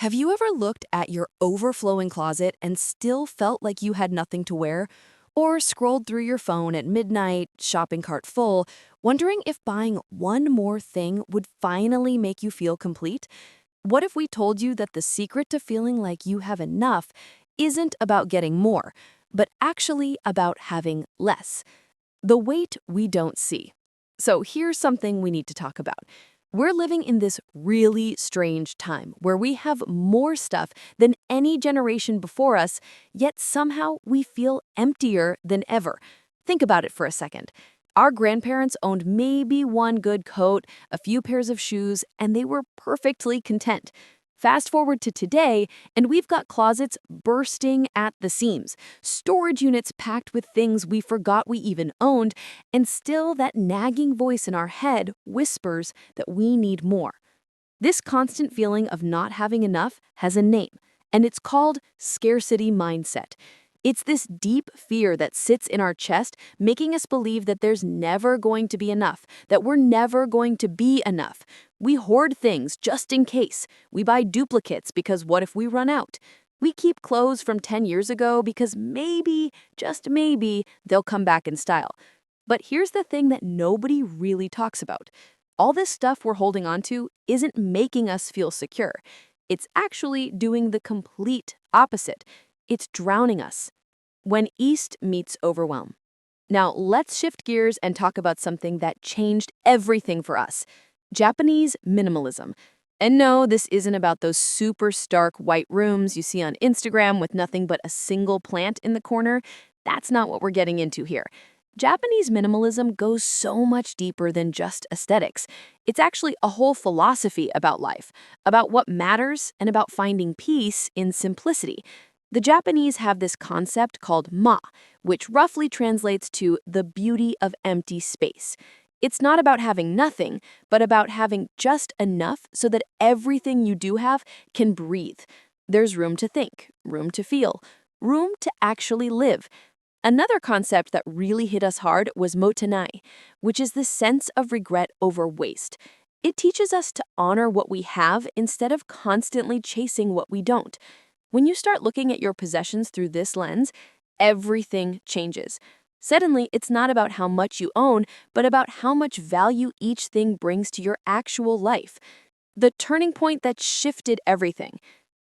Have you ever looked at your overflowing closet and still felt like you had nothing to wear? Or scrolled through your phone at midnight, shopping cart full, wondering if buying one more thing would finally make you feel complete? What if we told you that the secret to feeling like you have enough isn't about getting more, but actually about having less? The weight we don't see. So here's something we need to talk about. We're living in this really strange time where we have more stuff than any generation before us, yet somehow we feel emptier than ever. Think about it for a second. Our grandparents owned maybe one good coat, a few pairs of shoes, and they were perfectly content. Fast forward to today, and we've got closets bursting at the seams, storage units packed with things we forgot we even owned, and still that nagging voice in our head whispers that we need more. This constant feeling of not having enough has a name, and it's called scarcity mindset. It's this deep fear that sits in our chest, making us believe that there's never going to be enough, that we're never going to be enough. We hoard things just in case. We buy duplicates because what if we run out? We keep clothes from 10 years ago because maybe, just maybe, they'll come back in style. But here's the thing that nobody really talks about. All this stuff we're holding on to isn't making us feel secure. It's actually doing the complete opposite. It's drowning us. When East meets overwhelm. Now, let's shift gears and talk about something that changed everything for us. Japanese minimalism. And no, this isn't about those super stark white rooms you see on Instagram with nothing but a single plant in the corner. That's not what we're getting into here. Japanese minimalism goes so much deeper than just aesthetics. It's actually a whole philosophy about life, about what matters, and about finding peace in simplicity. The Japanese have this concept called ma, which roughly translates to the beauty of empty space. It's not about having nothing, but about having just enough so that everything you do have can breathe. There's room to think, room to feel, room to actually live. Another concept that really hit us hard was motenai, which is the sense of regret over waste. It teaches us to honor what we have instead of constantly chasing what we don't. When you start looking at your possessions through this lens, everything changes. Suddenly, it's not about how much you own, but about how much value each thing brings to your actual life. The turning point that shifted everything.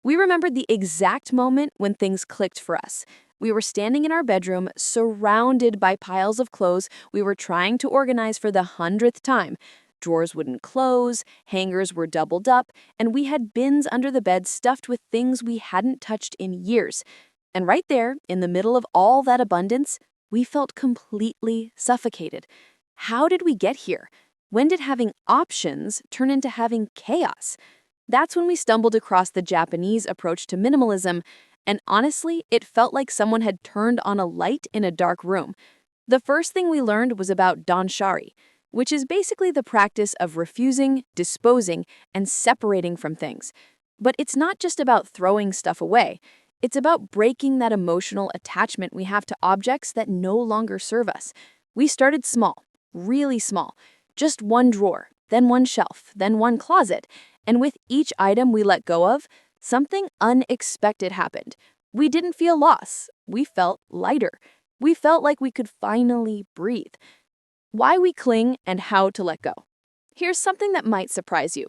We remembered the exact moment when things clicked for us. We were standing in our bedroom, surrounded by piles of clothes we were trying to organize for the 100th time. Drawers wouldn't close, hangers were doubled up, and we had bins under the bed stuffed with things we hadn't touched in years. And right there, in the middle of all that abundance, we felt completely suffocated. How did we get here? When did having options turn into having chaos? That's when we stumbled across the Japanese approach to minimalism, and honestly, it felt like someone had turned on a light in a dark room. The first thing we learned was about danshari, which is basically the practice of refusing, disposing, and separating from things. But it's not just about throwing stuff away. It's about breaking that emotional attachment we have to objects that no longer serve us. We started small, really small. Just one drawer, then one shelf, then one closet. And with each item we let go of, something unexpected happened. We didn't feel loss. We felt lighter. We felt like we could finally breathe. Why we cling and how to let go. Here's something that might surprise you.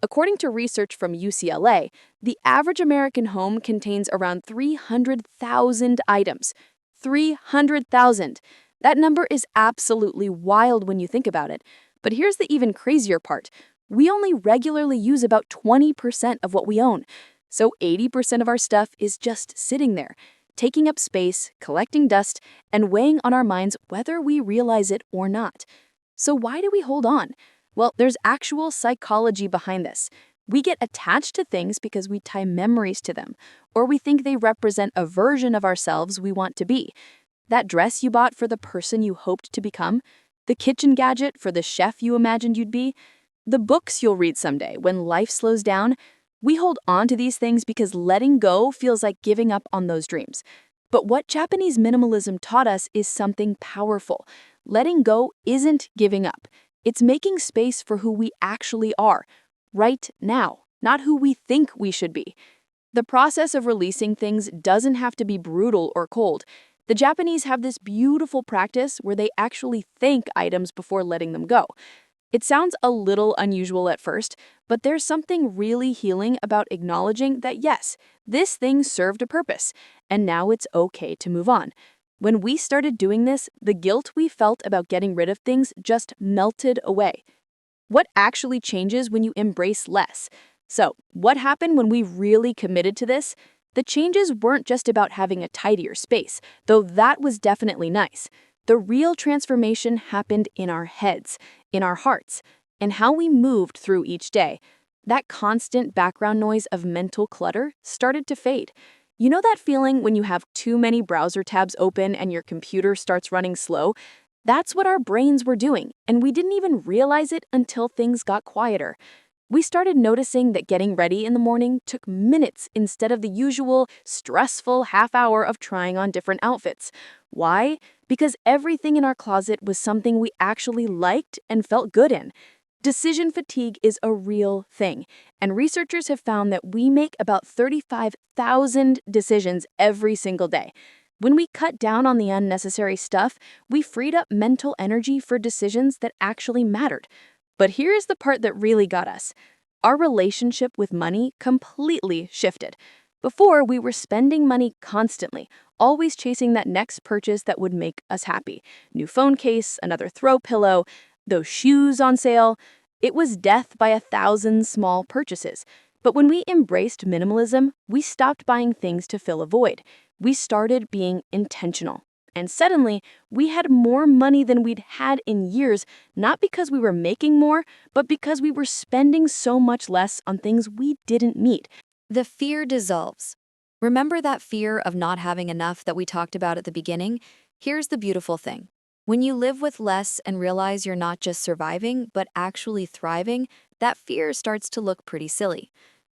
According to research from UCLA, the average American home contains around 300,000 items. 300,000. That number is absolutely wild when you think about it. But here's the even crazier part. We only regularly use about 20% of what we own. So 80% of our stuff is just sitting there, taking up space, collecting dust, and weighing on our minds whether we realize it or not. So why do we hold on? Well, there's actual psychology behind this. We get attached to things because we tie memories to them, or we think they represent a version of ourselves we want to be. That dress you bought for the person you hoped to become, the kitchen gadget for the chef you imagined you'd be, the books you'll read someday when life slows down. We hold on to these things because letting go feels like giving up on those dreams. But what Japanese minimalism taught us is something powerful. Letting go isn't giving up. It's making space for who we actually are, right now. not who we think we should be. The process of releasing things doesn't have to be brutal or cold. The Japanese have this beautiful practice where they actually thank items before letting them go. It sounds a little unusual at first, but there's something really healing about acknowledging that yes, this thing served a purpose, and now it's okay to move on. When we started doing this, the guilt we felt about getting rid of things just melted away. What actually changes when you embrace less? So, what happened when we really committed to this? The changes weren't just about having a tidier space, though that was definitely nice. The real transformation happened in our heads, in our hearts, and how we moved through each day. That constant background noise of mental clutter started to fade. You know that feeling when you have too many browser tabs open and your computer starts running slow? That's what our brains were doing, and we didn't even realize it until things got quieter. We started noticing that getting ready in the morning took minutes instead of the usual stressful half hour of trying on different outfits. Why? Because everything in our closet was something we actually liked and felt good in. Decision fatigue is a real thing, and researchers have found that we make about 35,000 decisions every single day. When we cut down on the unnecessary stuff, we freed up mental energy for decisions that actually mattered. But here's the part that really got us. Our relationship with money completely shifted. Before, we were spending money constantly, always chasing that next purchase that would make us happy. New phone case, another throw pillow, those shoes on sale. It was death by 1,000 small purchases. But when we embraced minimalism, we stopped buying things to fill a void. We started being intentional. And suddenly, we had more money than we'd had in years, not because we were making more, but because we were spending so much less on things we didn't need. The fear dissolves. Remember that fear of not having enough that we talked about at the beginning? Here's the beautiful thing. When you live with less and realize you're not just surviving, but actually thriving, that fear starts to look pretty silly.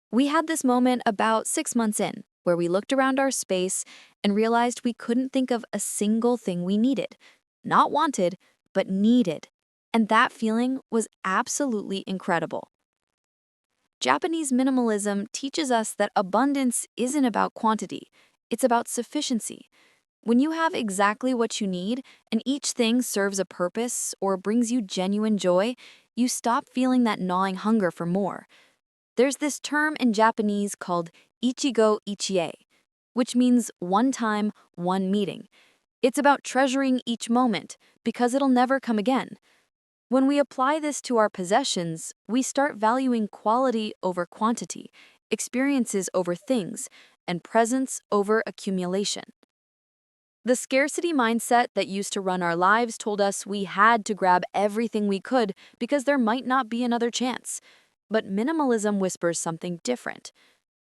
We had this moment about 6 months in, where we looked around our space and realized we couldn't think of a single thing we needed. Not wanted, but needed. And that feeling was absolutely incredible. Japanese minimalism teaches us that abundance isn't about quantity, it's about sufficiency. When you have exactly what you need and each thing serves a purpose or brings you genuine joy, you stop feeling that gnawing hunger for more. There's this term in Japanese called ichigo ichie, which means one time, one meeting. It's about treasuring each moment because it'll never come again. When we apply this to our possessions, we start valuing quality over quantity, experiences over things, and presence over accumulation. The scarcity mindset that used to run our lives told us we had to grab everything we could because there might not be another chance. But minimalism whispers something different.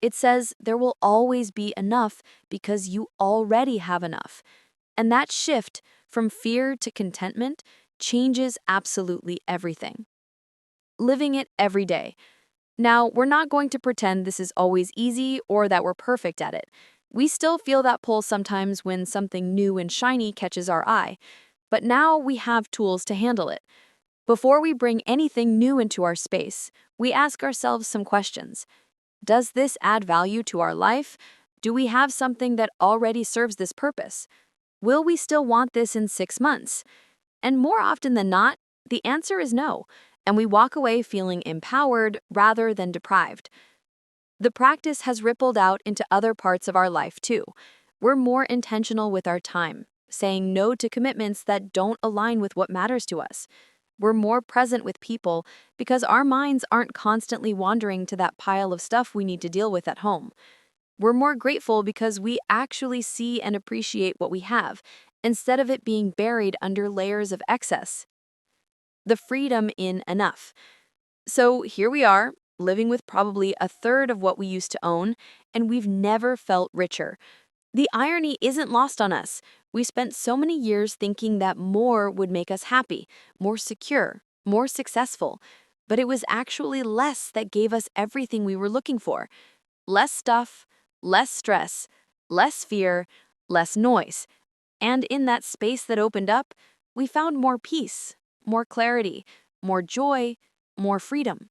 It says there will always be enough because you already have enough. And that shift from fear to contentment changes absolutely everything. Living it every day. Now, we're not going to pretend this is always easy or that we're perfect at it. We still feel that pull sometimes when something new and shiny catches our eye. But now we have tools to handle it. Before we bring anything new into our space, we ask ourselves some questions. Does this add value to our life? Do we have something that already serves this purpose? Will we still want this in 6 months? And more often than not, the answer is no, and we walk away feeling empowered rather than deprived. The practice has rippled out into other parts of our life too. We're more intentional with our time, saying no to commitments that don't align with what matters to us. We're more present with people because our minds aren't constantly wandering to that pile of stuff we need to deal with at home. We're more grateful because we actually see and appreciate what we have, instead of it being buried under layers of excess. The freedom in enough. So here we are, living with probably a third of what we used to own, and we've never felt richer. The irony isn't lost on us. We spent so many years thinking that more would make us happy, more secure, more successful. But it was actually less that gave us everything we were looking for. Less stuff, less stress, less fear, less noise. And in that space that opened up, we found more peace, more clarity, more joy, more freedom.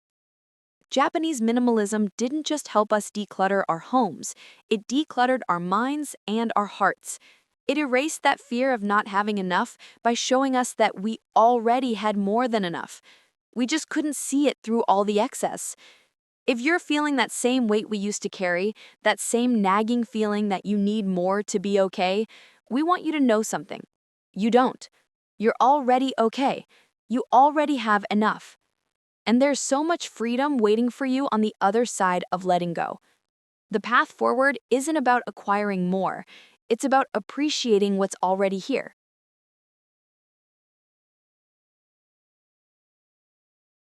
Japanese minimalism didn't just help us declutter our homes, it decluttered our minds and our hearts. It erased that fear of not having enough by showing us that we already had more than enough. We just couldn't see it through all the excess. If you're feeling that same weight we used to carry, that same nagging feeling that you need more to be okay, we want you to know something. You don't. You're already okay. You already have enough. And there's so much freedom waiting for you on the other side of letting go. The path forward isn't about acquiring more, it's about appreciating what's already here.